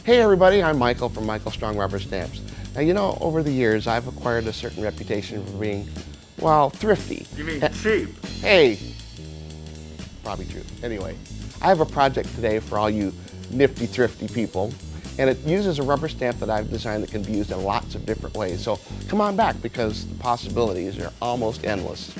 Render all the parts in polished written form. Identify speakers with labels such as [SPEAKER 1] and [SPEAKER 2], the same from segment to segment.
[SPEAKER 1] Hey everybody, I'm Michael from Michael Strong Rubber Stamps. Now you know, over the years I've acquired a certain reputation for being, well, thrifty.
[SPEAKER 2] You mean cheap?
[SPEAKER 1] Hey, probably true. Anyway, I have a project today for all you nifty, thrifty people, and it uses a rubber stamp that I've designed that can be used in lots of different ways. So come on back because the possibilities are almost endless.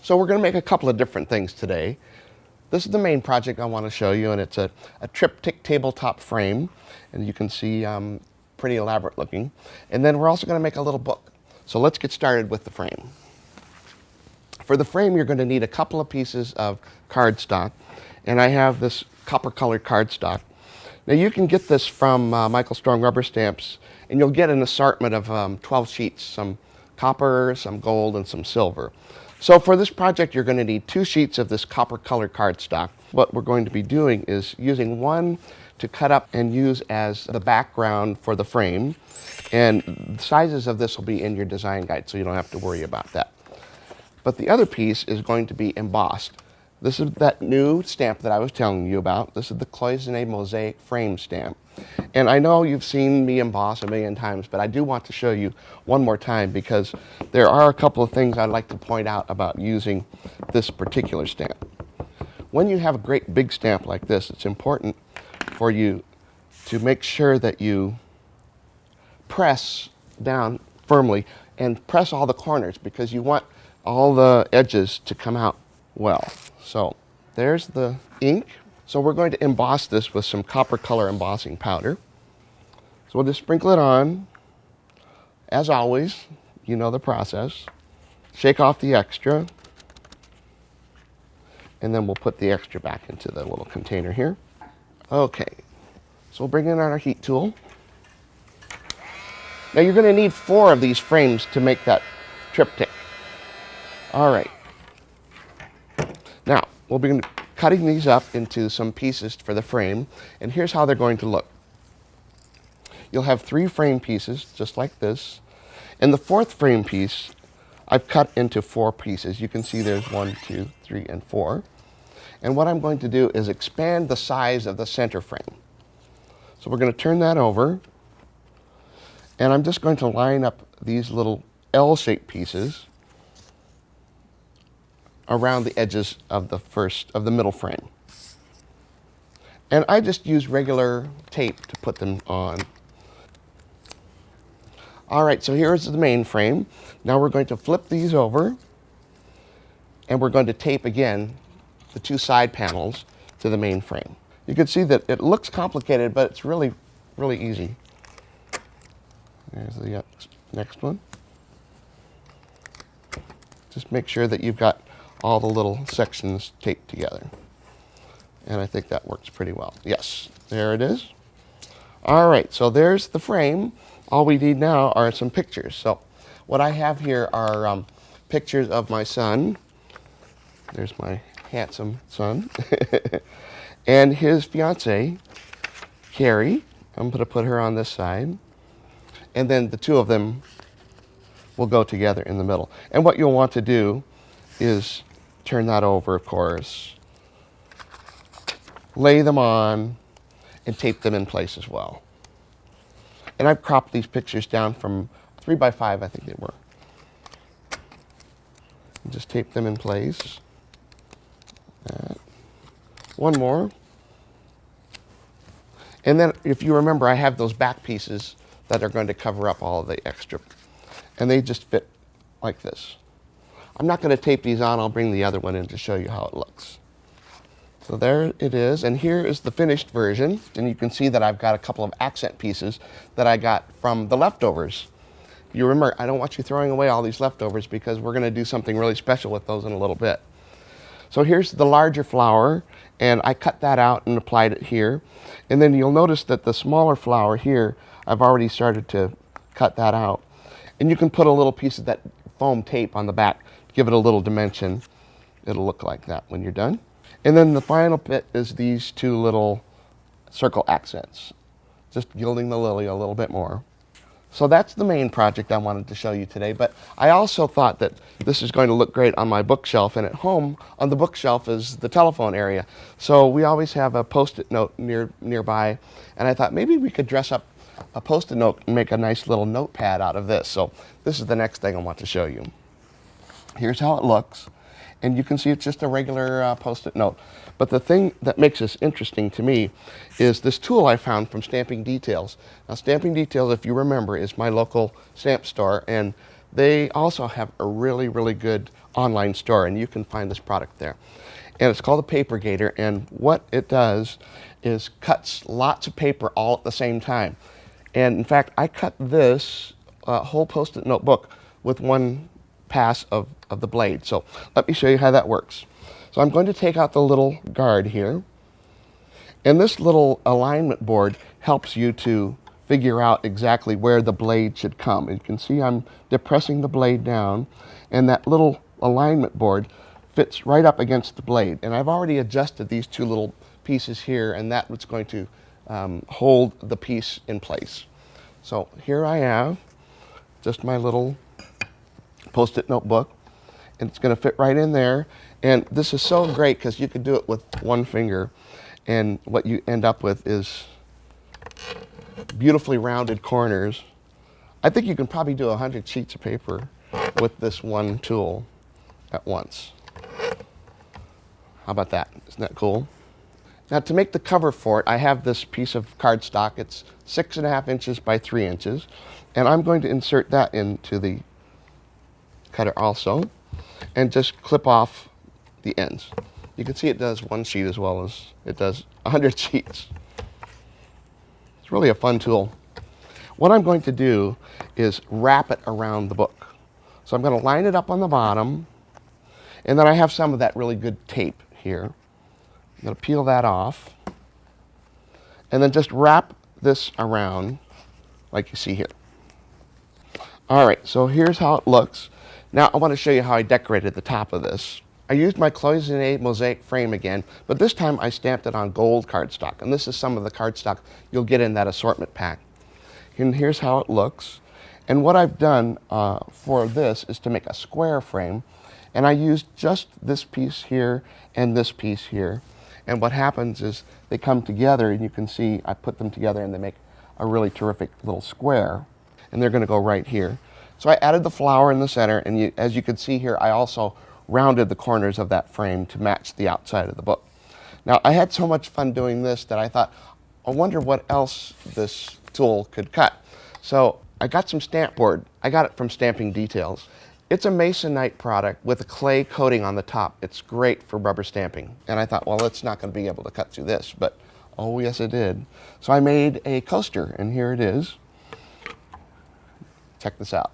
[SPEAKER 1] So we're going to make a couple of different things today. This is the main project I want to show you, and it's a triptych tabletop frame, and you can see pretty elaborate looking. And then we're also going to make a little book. So let's get started with the frame. For the frame, you're going to need a couple of pieces of cardstock, and I have this copper colored cardstock. Now you can get this from Michael Strong Rubber Stamps, and you'll get an assortment of 12 sheets, some copper, some gold, and some silver. So for this project, you're going to need 2 sheets of this copper colored cardstock. What we're going to be doing is using one to cut up and use as the background for the frame. And the sizes of this will be in your design guide, so you don't have to worry about that. But the other piece is going to be embossed. This is that new stamp that I was telling you about. This is the Cloisonne Mosaic frame stamp. And I know you've seen me emboss a million times, but I do want to show you one more time because there are a couple of things I'd like to point out about using this particular stamp. When you have a great big stamp like this, it's important for you to make sure that you press down firmly and press all the corners because you want all the edges to come out well. So there's the ink. So we're going to emboss this with some copper color embossing powder. So we'll just sprinkle it on. As always, you know the process. Shake off the extra. And then we'll put the extra back into the little container here. Okay, so we'll bring in our heat tool. Now you're going to need 4 of these frames to make that triptych. All right. Now, we'll be cutting these up into some pieces for the frame, and here's how they're going to look. You'll have 3 frame pieces, just like this, and the 4th frame piece I've cut into 4 pieces. You can see there's 1, 2, 3, and 4. And what I'm going to do is expand the size of the center frame. So we're going to turn that over, and I'm just going to line up these little L-shaped pieces around the edges of the middle frame. And I just use regular tape to put them on. All right, so here's the main frame. Now we're going to flip these over, and we're going to tape again the 2 side panels to the main frame. You can see that it looks complicated, but it's really, really easy. There's the next one. Just make sure that you've got all the little sections taped together. And I think that works pretty well. Yes, there it is. All right, so there's the frame. All we need now are some pictures. So what I have here are pictures of my son. There's my handsome son. And his fiancée, Carrie. I'm going to put her on this side. And then the 2 of them will go together in the middle. And what you'll want to do is turn that over, of course, lay them on, and tape them in place as well. And I've cropped these pictures down from 3 by 5, I think they were. And just tape them in place. One more. And then, if you remember, I have those back pieces that are going to cover up all of the extra. And they just fit like this. I'm not going to tape these on. I'll bring the other one in to show you how it looks. So there it is, and here is the finished version. And you can see that I've got a couple of accent pieces that I got from the leftovers. You remember, I don't want you throwing away all these leftovers because we're going to do something really special with those in a little bit. So here's the larger flower, and I cut that out and applied it here. And then you'll notice that the smaller flower here, I've already started to cut that out. And you can put a little piece of that foam tape on the back, give it a little dimension. It'll look like that when you're done. And then the final bit is these 2 little circle accents. just gilding the lily a little bit more. So that's the main project I wanted to show you today, but I also thought that this is going to look great on my bookshelf, and at home on the bookshelf is the telephone area. So we always have a Post-it note nearby, and I thought maybe we could dress up a Post-it note and make a nice little notepad out of this. So this is the next thing I want to show you. Here's how it looks, and you can see it's just a regular Post-it note. But the thing that makes this interesting to me is this tool I found from Stamping Details. Now, Stamping Details, if you remember, is my local stamp store, and they also have a really, really good online store, and you can find this product there. And it's called a Paper Gator, and what it does is cuts lots of paper all at the same time. And in fact, I cut this whole Post-it notebook with one pass of the blade. So let me show you how that works. So I'm going to take out the little guard here, and this little alignment board helps you to figure out exactly where the blade should come. And you can see I'm depressing the blade down, and that little alignment board fits right up against the blade. And I've already adjusted these two little pieces here, and that's what's going to hold the piece in place. So here I have just my little Post-it notebook, and it's going to fit right in there. And this is so great because you can do it with one finger, and what you end up with is beautifully rounded corners. I think you can probably do 100 sheets of paper with this one tool at once. How about that? Isn't that cool? Now, to make the cover for it, I have this piece of cardstock. It's 6.5 inches by 3 inches, and I'm going to insert that into the cutter also, and just clip off the ends. You can see it does one sheet as well as it does 100 sheets. It's really a fun tool. What I'm going to do is wrap it around the book. So I'm going to line it up on the bottom, and then I have some of that really good tape here. I'm going to peel that off, and then just wrap this around like you see here. All right, so here's how it looks. Now I want to show you how I decorated the top of this. I used my Cloisonne Mosaic frame again, but this time I stamped it on gold cardstock, and this is some of the cardstock you'll get in that assortment pack. And here's how it looks. And what I've done for this is to make a square frame, and I used just this piece here and this piece here. And what happens is they come together, and you can see I put them together and they make a really terrific little square, and they're going to go right here. So I added the flower in the center, and as you can see here, I also rounded the corners of that frame to match the outside of the book. Now, I had so much fun doing this that I thought, I wonder what else this tool could cut. So I got some Stampbord. I got it from Stamping Details. It's a masonite product with a clay coating on the top. It's great for rubber stamping. And I thought, well, it's not going to be able to cut through this, but oh yes it did. So I made a coaster, and here it is. Check this out.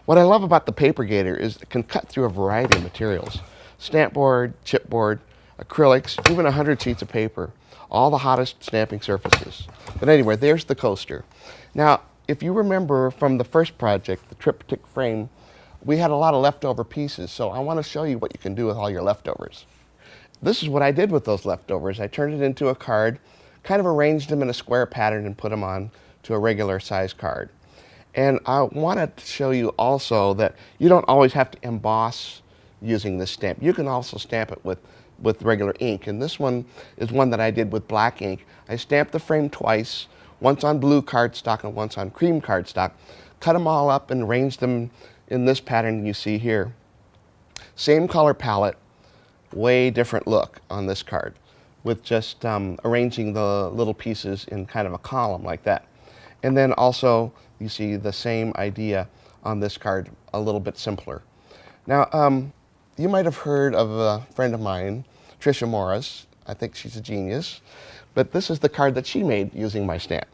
[SPEAKER 1] What I love about the Paper Gator is it can cut through a variety of materials. Stampboard, chipboard, acrylics, even 100 sheets of paper. All the hottest stamping surfaces. But anyway, there's the coaster. Now, if you remember from the first project, the triptych frame, we had a lot of leftover pieces, so I want to show you what you can do with all your leftovers. This is what I did with those leftovers. I turned it into a card, kind of arranged them in a square pattern and put them on to a regular size card. And I wanted to show you also that you don't always have to emboss using this stamp. You can also stamp it with regular ink. And this one is one that I did with black ink. I stamped the frame twice, once on blue cardstock and once on cream cardstock. Cut them all up and arranged them in this pattern you see here. Same color palette, way different look on this card, with just arranging the little pieces in kind of a column like that. And then also, you see the same idea on this card, a little bit simpler. Now, you might have heard of a friend of mine, Tricia Morris. I think she's a genius. But this is the card that she made using my stamp.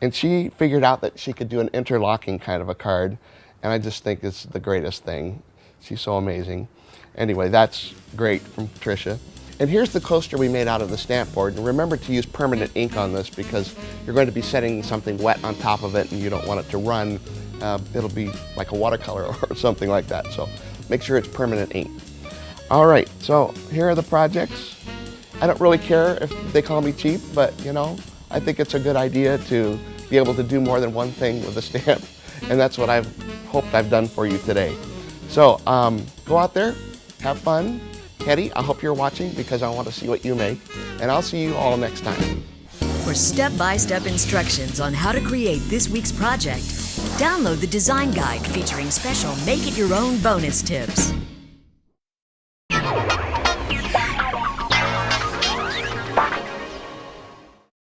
[SPEAKER 1] And she figured out that she could do an interlocking kind of a card, and I just think it's the greatest thing. She's so amazing. Anyway, that's great from Tricia. And here's the coaster we made out of the stamp board. And remember to use permanent ink on this because you're going to be setting something wet on top of it and you don't want it to run. It'll be like a watercolor or something like that. So make sure it's permanent ink. All right, so here are the projects. I don't really care if they call me cheap, but you know, I think it's a good idea to be able to do more than one thing with a stamp, and that's what I've hoped I've done for you today. So go out there, have fun. Hetty, I hope you're watching because I want to see what you make, and I'll see you all next time.
[SPEAKER 2] For step-by-step instructions on how to create this week's project, download the design guide featuring special make-it-your-own bonus tips.